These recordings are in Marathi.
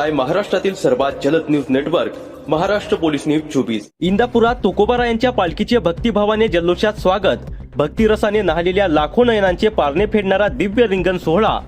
पाहताय महाराष्ट्रातील सर्वात जलद news network Maharashtra police news 24। इंदापुरात तुकोबारायांच्या पालखीचे भक्तिभावाने जल्लोषात स्वागत। भक्तिरसाने न्हालेल्या लाखो नयनांचे पारणे फेडणारा दिव्य रिंगण सोहळा।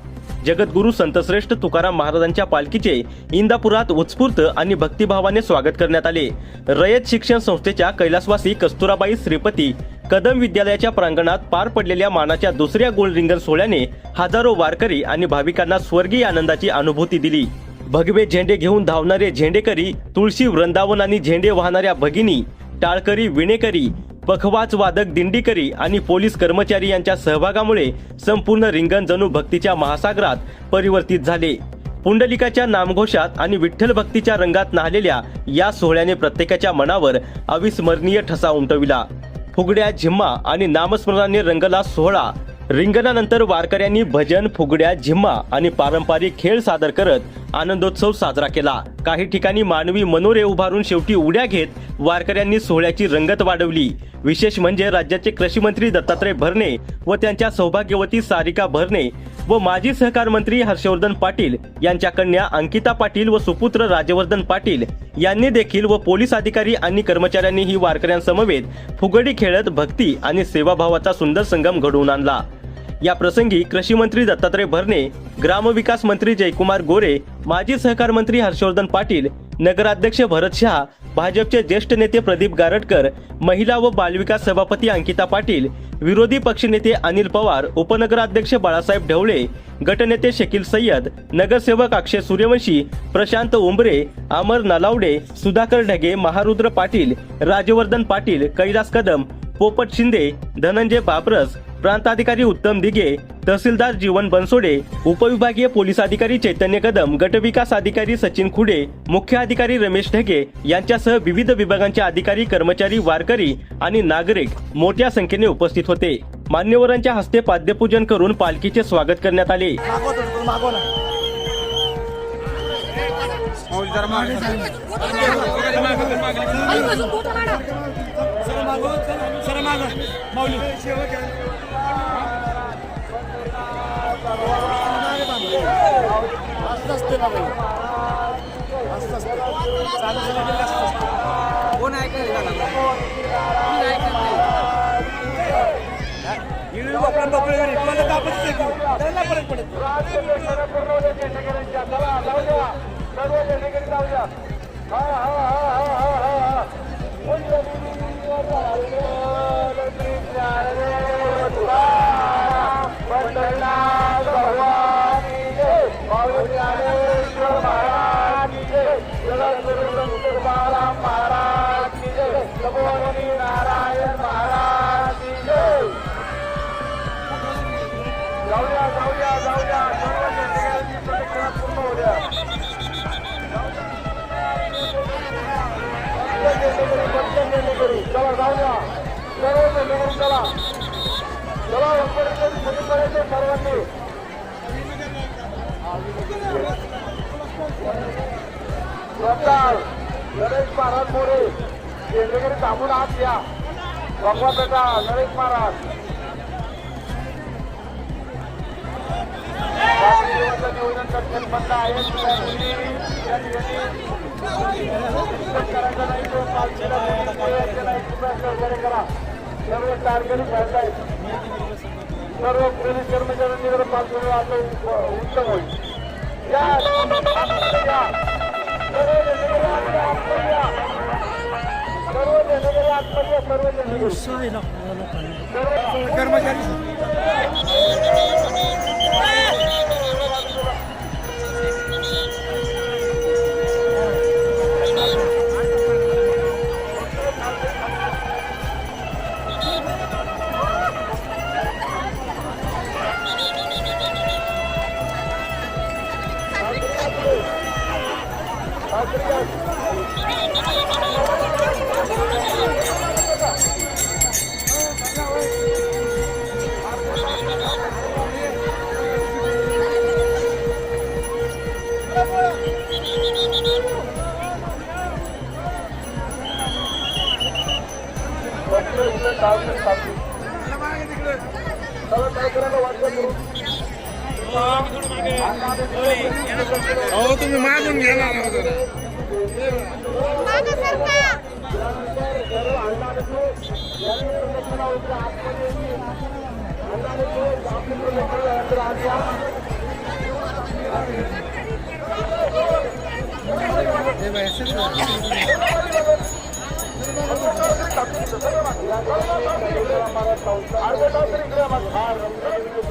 जगद्गुरु संतश्रेष्ठ तुकाराम महाराजांच्या पालखीचे इंदापुरात उत्स्फूर्त आणि भक्तिभावाने स्वागत करण्यात आले। रयत शिक्षण संस्थेच्या कैलासवासी कस्तुराबाई श्रीपती कदम विद्यालयाच्या प्रांगणात पार पडलेल्या मानाच्या दुसऱ्या गोल रिंगण सोहळ्याने हजारो वारकरी आणि भाविकांना स्वर्गीय आनंदाची अनुभूती दिली। भगवे झेंडे घेऊन धावणारे झेंडेकरी, तुळशी वृंदावन आणि झेंडे वाहणाऱ्या भगिनी, टाळकरी, विणेकरी, पखवाज वादक, दिंडीकरी आणि पोलीस कर्मचारी यांच्या सहभागामुळे संपूर्ण रिंगण जणू भक्तीच्या महासागरात परिवर्तित झाले। पुंडलिकाच्या नामघोषात आणि विठ्ठल भक्तीच्या रंगात न्हालेल्या या सोहळ्याने प्रत्येकाच्या मनावर अविस्मरणीय ठसा उमटविला। फुगड्या, झिम्मा आणि नामस्मरणाने रंगला सोहळा। रिंगणानंतर वारकऱ्यांनी भजन, फुगड्या, झिम्मा आणि पारंपरिक खेळ सादर करत आनंदोत्सव साजरा केला। काही ठिकाणी मानवी मनोरे उभारून शेवटी उड्या घेत वारकऱ्यांनी सोहळ्याची रंगत वाढवली। विशेष म्हणजे राज्याचे कृषी मंत्री दत्तात्रय भरणे व त्यांच्या सौभाग्यवती सारिका भरणे व माजी सहकार मंत्री हर्षवर्धन पाटील यांच्या कन्या अंकिता पाटील व सुपुत्र राजवर्धन पाटील यांनी देखील व पोलीस अधिकारी आणि कर्मचाऱ्यांनीही वारकऱ्यांसमवेत फुगडी खेळत भक्ती आणि सेवाभावाचा सुंदर संगम घडवून आणला। या प्रसंगी कृषी मंत्री दत्तात्रय भरणे, ग्रामविकास मंत्री जयकुमार गोरे, माजी सहकार मंत्री हर्षवर्धन पाटील, नगराध्यक्ष भरत शहा, भाजपचे ज्येष्ठ नेते प्रदीप गारटकर, महिला व बालविकास सभापती अंकिता पाटील, विरोधी पक्षनेते अनिल पवार, उपनगराध्यक्ष बाळासाहेब ढवळे, गटनेते शकील सय्यद, नगरसेवक अक्षय सूर्यवंशी, प्रशांत उंबरे, अमर नलावडे, सुधाकर ढगे, महारुद्र पाटील, राजवर्धन पाटील, कैलास कदम, पोपट शिंदे, धनंजय बाबरस, प्रांताधिकारी उत्तम दिघे, तहसीलदार जीवन बनसोडे, उपविभागीय पोलीस अधिकारी चैतन्य कदम, गटविकास अधिकारी सचिन खुडे, मुख्य अधिकारी रमेश ढगे यांच्यासह विविध विभागांचे अधिकारी, कर्मचारी, वारकरी आणि नागरिक मोठ्या संख्येने उपस्थित होते। मान्यवरांच्या हस्ते पाद्यपूजन करून पालखीचे स्वागत करण्यात आले। नरेश महाराज मोरे केंद्रगिरी थांबून आत या। भगवा बेटा नरेश महाराज नियोजन बंद आहे। सर्व कारगिरी खेळताय, सर्व पोलीस कर्मचाऱ्यांनी जर पाठवलं आता उत्तम होईल। अहो तुम्ही मागून घ्या ना जरा.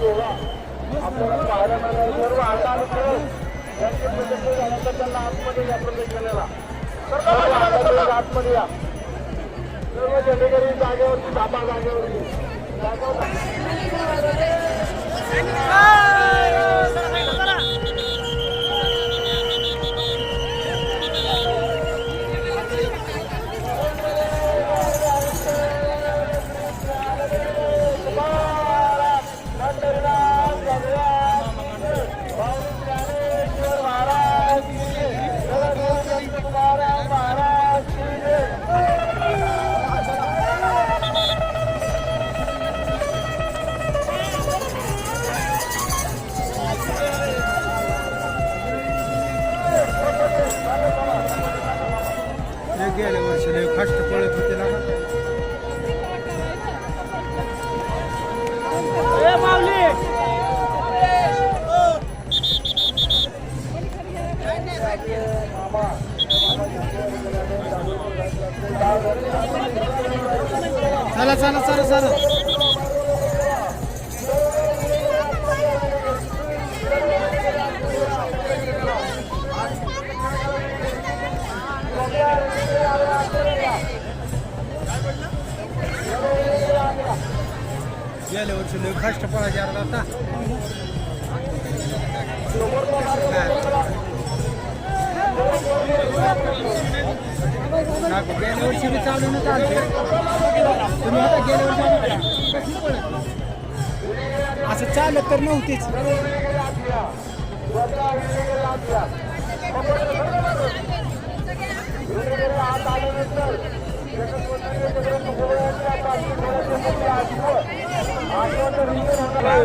आपल्याला पाहायला मिळालं सर्व आंदोलन त्यांचे प्रदर्शन झाल्यानंतर त्यांना आतमध्ये या प्रदर्शनाला आतमध्ये या सर्व जनतेकरी जागेवरती थांबा जागेवरती गेल्या वर्षी लय फास्ट पळत होते ना. चला चला चला चला. गेल्या वर्षी लय फास्ट पळायचे आता. गेल्या वर्षी बी चालू न चालते तुम्ही आता गेल्या वर्षी असं चालत तर नव्हतीच. बघ.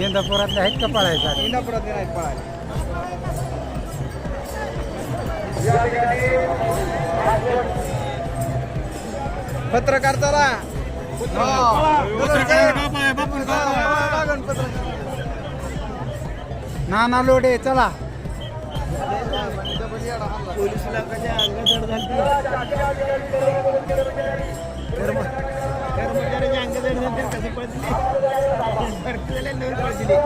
इंदापुरातले आहेत का पळायचा इंदापुरातले नाहीत पळायला या ठिकाणी पत्रकार चला नाना लोडे चला पोलिसला कशा अंगदड झाली कर्मचाऱ्याची अंगदड झाली कशी पडली भरतीला नवीन पडली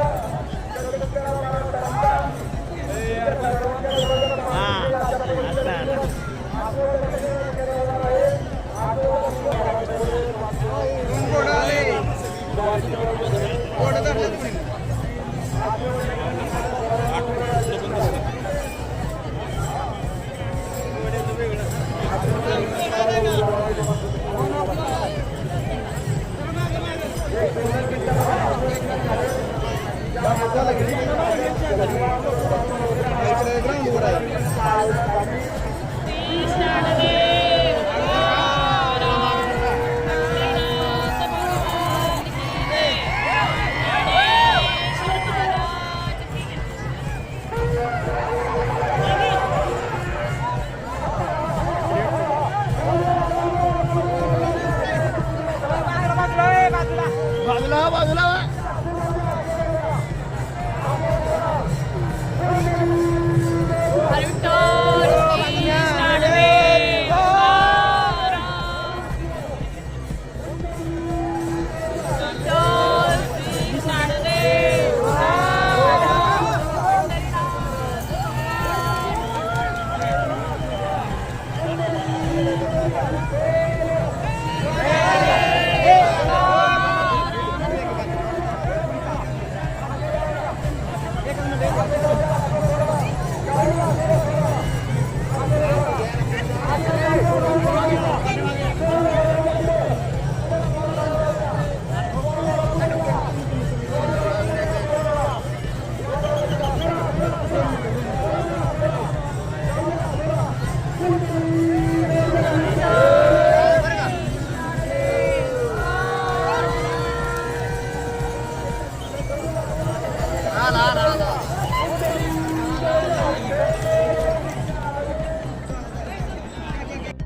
बाजूला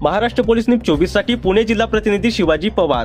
महाराष्ट्र पोलीस न्यूज 24 साठी पुणे जिल्हा प्रतिनिधी शिवाजी पवार.